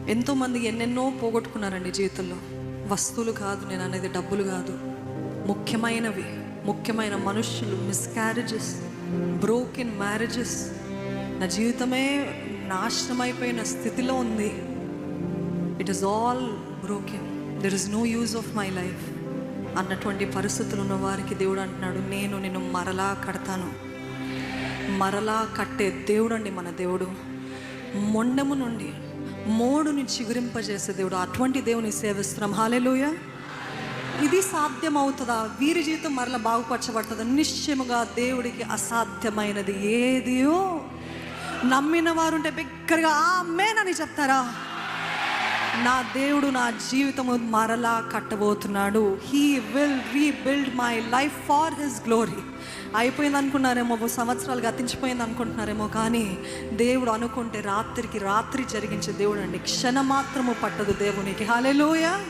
ఎంతోమంది ఎన్నెన్నో పోగొట్టుకున్నారండి జీవితంలో. వస్తువులు కాదు నేను అనేది, డబ్బులు కాదు, ముఖ్యమైన మనుషులు, మిస్క్యారేజెస్, బ్రోకెన్ మ్యారేజెస్. నా జీవితమే నాశనం అయిపోయిన స్థితిలో ఉంది. It is all broken, there is no use of my life అన్నటువంటి పరిస్థితులు ఉన్న వారికి దేవుడు అంటున్నాడు, నేను నిన్ను మరలా కడతాను. మరలా కట్టే దేవుడు అండి మన దేవుడు. మొండెము నుండి మోడుని చిగురింపజేసే దేవుడు. అటువంటి దేవుని సేవిస్తున్నాం. హల్లెలూయా. ఇది సాధ్యమవుతుందా? వీరి జీవితం మరలా బాగుపరచబడుతుందా? నిశ్చయముగా దేవుడికి అసాధ్యమైనది ఏదియో. నమ్మిన వారుంటే బిగ్గరగా ఆమేన్ అని చెప్తారా? నా దేవుడు నా జీవితము మరలా కట్టబోతున్నాడు. He will rebuild my life for his glory. అయిపోయింది అనుకున్నారేమో, సంవత్సరాలు గతించిపోయింది అనుకుంటున్నారేమో, కానీ దేవుడు అనుకుంటే రాత్రికి రాత్రి జరిగించే దేవుడు అండి. క్షణమాత్రము పట్టదు దేవునికి. హల్లెలూయా.